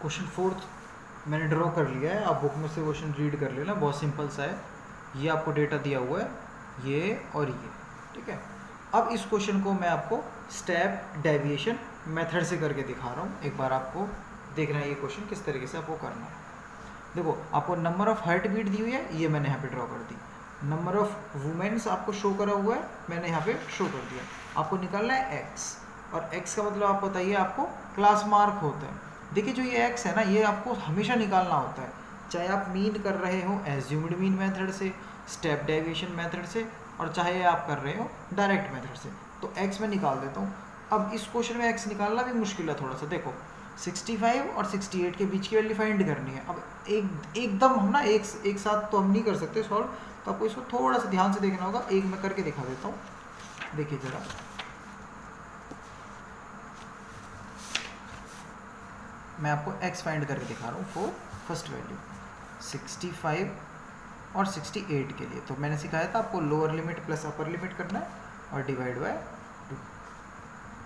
Question fourth मैंने draw कर लिया है, आप बुक में से क्वेश्चन रीड कर लेना, बहुत सिंपल सा है। ये आपको डेटा दिया हुआ है, ये और ये, ठीक है। अब इस क्वेश्चन को मैं आपको स्टेप डेविएशन मेथड से करके दिखा रहा हूँ। एक बार आपको देखना है ये क्वेश्चन किस तरीके से आपको करना है। देखो, आपको नंबर ऑफ हार्ट बीट दी हुई है, ये मैंने यहाँ पे ड्रॉ कर दी। नंबर ऑफ वुमेन्स आपको शो करा हुआ है, मैंने यहाँ पे शो कर दिया। आपको निकालना है एक्स, और एक्स का मतलब आप बताइए, आपको क्लास मार्क होता है। देखिए जो ये एक्स है ना, ये आपको हमेशा निकालना होता है, चाहे आप मीन कर रहे हो एज्यूम्ड मीन मेथड से, स्टेप डेविएशन मेथड से, और चाहे आप कर रहे हो डायरेक्ट मेथड से। तो एक्स में निकाल देता हूँ। अब इस क्वेश्चन में एक्स निकालना भी मुश्किल है थोड़ा सा। देखो 65 और 68 के बीच की वैल्यू फाइंड करनी है। अब एकदम हम ना एक साथ तो हम नहीं कर सकते सॉल्व, तो आपको इसको थोड़ा सा ध्यान से देखना होगा। एक मैं करके दिखा देता हूँ, देखिए जरा। मैं आपको x फाइंड करके दिखा रहा हूँ फॉर फर्स्ट वैल्यू 65 और 68 के लिए। तो मैंने सिखाया था आपको lower limit plus upper limit करना है और डिवाइड बाय 2,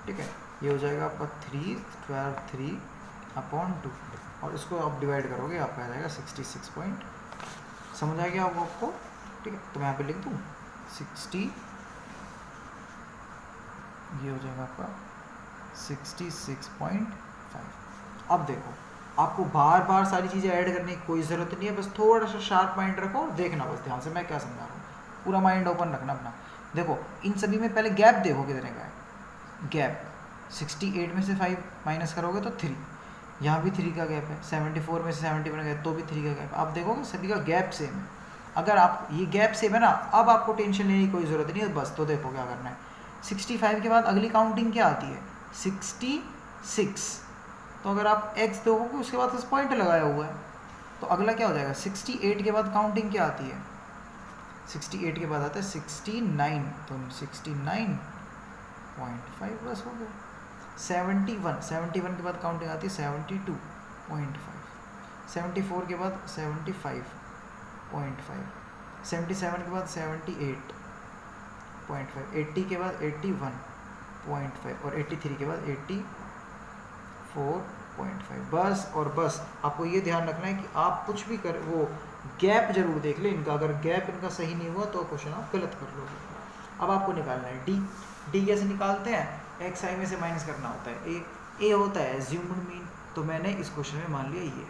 ठीक है। ये हो जाएगा आपका 3/3/2, और इसको आप डिवाइड करोगे आपका आ जाएगा 66 पॉइंट। समझ आ गया आपको, ठीक है। तो मैं यहाँ पे लिख दूँ 60, ये हो जाएगा आपका 66.5। अब देखो, आपको बार बार सारी चीज़ें ऐड करने की कोई ज़रूरत नहीं है, बस थोड़ा सा शार्प माइंड रखो और देखना बस ध्यान से मैं क्या समझा रहा हूँ। पूरा माइंड ओपन रखना अपना। देखो इन सभी में पहले गैप देखो कितने का है। गैप 68 में से 5 माइनस करोगे तो 3, यहाँ भी 3 का गैप है। 74 में से 71 गया तो भी 3 का गैप। आप देखोगे सभी का गैप सेम है। अगर आप ये गैप सेम है ना, अब आपको टेंशन लेने की कोई ज़रूरत नहीं है, बस। तो देखो क्या करना है, 65 के बाद अगली काउंटिंग क्या आती है 66। तो अगर आप x दोगे उसके बाद उस पॉइंट लगाया हुआ है, तो अगला क्या हो जाएगा 68 के बाद काउंटिंग क्या आती है, 68 के बाद आता है 69, तो 69.5 बस हो गया। 71 के बाद काउंटिंग आती है 72.5, 74 के बाद 75.5, 77 के बाद 78.5, 80 के बाद 81.5 और 83 के बाद 84.5। बस और बस। आपको ये ध्यान रखना है कि आप कुछ भी कर, वो गैप जरूर देख ले इनका। अगर गैप इनका सही नहीं हुआ तो क्वेश्चन आप गलत कर लोगे। अब आपको निकालना है डी कैसे निकालते हैं, एक्स आई में से माइनस करना होता है। ए होता है एज्यूम्ड मीन, तो मैंने इस क्वेश्चन में मान लिया ये,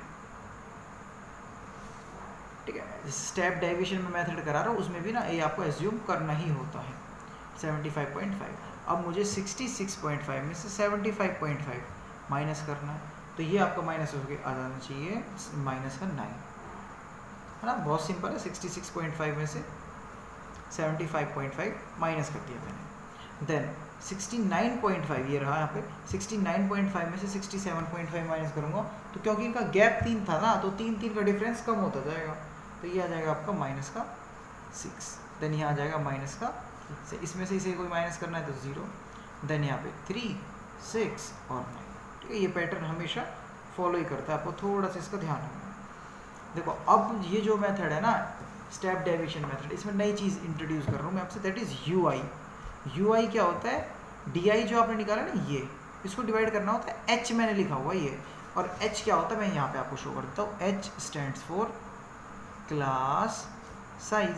ठीक है। स्टेप डेविएशन में मेथड करा रहा हूँ, उसमें भी ना ए आपको एज्यूम करना ही होता है। 75.5। अब मुझे 66.5 में से 75.5 माइनस करना है, तो ये आपका माइनस हो आ जाना चाहिए -9, है ना। बहुत सिंपल है। 66.5 में से 75.5 माइनस कर दिया मैंने। देन 69.5 ये रहा यहाँ पे, 69.5 में से 67.5 माइनस करूँगा, तो क्योंकि इनका गैप 3 था ना, तो 3 का डिफरेंस कम होता जाएगा। तो ये आ जाएगा आपका -6। देन यहाँ आ जाएगा -6, इसमें से इसे कोई माइनस करना है तो 0। देन यहाँ पे 3, 6 और 9, ठीक है। ये पैटर्न हमेशा फॉलो ही करता है, आपको थोड़ा सा इसका ध्यान रखना है। देखो अब ये जो मेथड है ना स्टेप डेविएशन मेथड, इसमें नई चीज़ इंट्रोड्यूस कर रहा हूँ मैं आपसे, दैट इज़ यूआई। यूआई क्या होता है, डीआई जो आपने निकाला ना, ये इसको डिवाइड करना होता है एच, मैंने लिखा हुआ ये। और एच क्या होता है मैं यहाँ पे आपको शो कर देता हूँ। H stands for class size,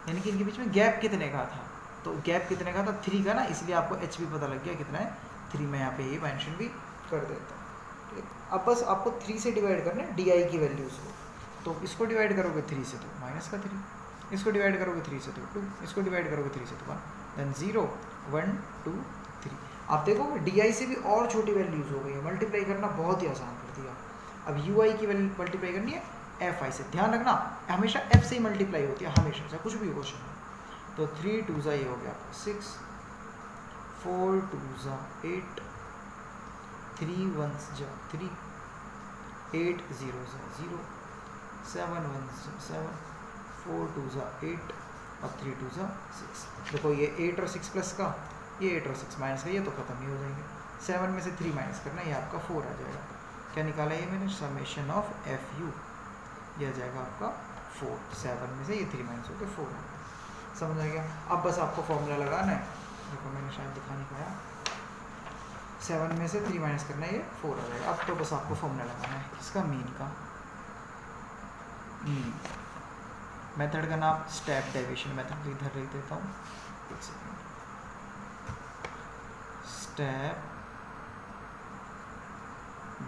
यानी कि इनके बीच में गैप कितने का था। तो गैप कितने का था 3 का ना, इसलिए आपको एच भी पता लग गया कितना है 3। मैं यहाँ पे ये मेंशन भी कर देता हूँ। अब बस आपको 3 से डिवाइड करना है डी आई की वैल्यूज़ को। तो इसको डिवाइड करोगे 3 से तो -3, इसको डिवाइड करोगे 3 से तो 2, इसको डिवाइड करोगे 3 से तो 1, देन 0, 1, 2, 3। आप देखोगे डी आई से भी और छोटी वैल्यूज़ हो गई है। मल्टीप्लाई करना बहुत ही आसान कर दिया। अब यू आई की वैल्यू मल्टीप्लाई करनी है एफ आई से। ध्यान रखना हमेशा एफ से ही मल्टीप्लाई होती है, हमेशा, चाहे कुछ भी क्वेश्चन है। तो 3 2 ये हो गया 6, 4 2 8, 3 1 3, 8 0 0, 7 1 7, 4 2 8 और 3 2 6। देखो ये 8 और 6 प्लस का, ये 8 और 6 माइनस का, ये तो खत्म ही हो जाएंगे। 7 में से 3 माइनस करना, ये आपका 4 आ जाएगा। क्या निकाला ये मैंने, समेशन ऑफ एफ यू, ये आ जाएगा आपका 4। 7 में से ये 3 माइनस होकर 4 आ गया। समझ आ गया। अब बस आपको फॉर्मूला लगाना है। देखो मैंने शायद दिखा नहीं पाया, 7 में से 3 माइनस करना है, ये 4 आ जाएगा। अब तो बस आपको फॉर्मूला लगाना है इसका मीन का। मेथड का नाम स्टेप डेविएशन मेथड, इधर लिख देता हूँ, एक सेकेंड। स्टेप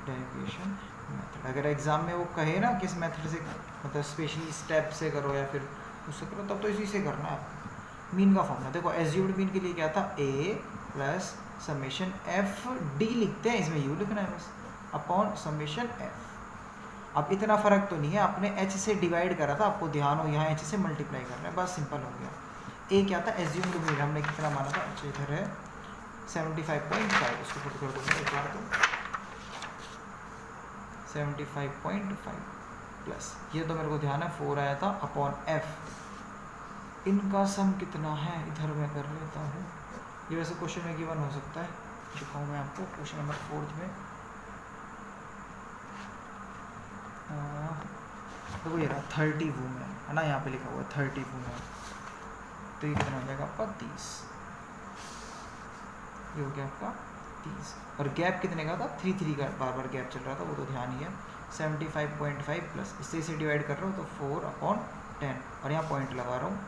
डेविएशन मेथड, अगर एग्जाम में वो कहे ना किस मेथड से, मतलब स्पेशली स्टेप से करो या फिर उससे करो, तब तो इसी से करना है आपको। मीन का फॉर्मूला देखो, एज्यूम्ड मीन के लिए क्या था, a plus summation F D लिखते हैं, इसमें यू लिखना है बस, अपॉन समेशन एफ। अब इतना फर्क तो नहीं है, आपने h से डिवाइड करा था, आपको ध्यान हो यहाँ h से मल्टीप्लाई कर रहे हैं, बस सिंपल हो गया। a क्या था, एज्यूम्ड मीन, हमने कितना माना था, अच्छा इधर है 75.5, उसको पुट कर दूँगा एक बार तो 75.5 प्लस, ये तो मेरे को ध्यान है 4 आया था, अपॉन f। इनका सम कितना है, इधर मैं कर लेता हूँ, ये वैसे क्वेश्चन में गिवन हो सकता है, दिखाऊँ मैं आपको क्वेश्चन नंबर 4 में। तो वो ये रहा 30 वूमेन है ना, यहाँ पे लिखा हुआ है 30 वूमेन, तो ये कितना हो जाएगा आपका 30, ये हो गया आपका 30। और गैप कितने का था, 3 का बार बार गैप चल रहा था, वो तो ध्यान ही है। 75.5 प्लस इससे इसे डिवाइड कर रहा हूँ तो 4/10, और यहाँ पॉइंट लगा रहा हूँ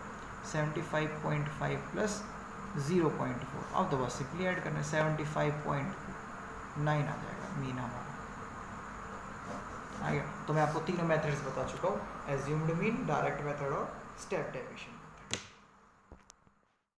75.5 प्लस 0.4, अब तो बस सिंपली ऐड करना है, 75.9 आ जाएगा मीन हमारा आ गया। तो मैं आपको तीनों मेथड्स बता चुका हूँ, एज्यूम्ड मीन, डायरेक्ट मेथड और स्टेप डेविएशन।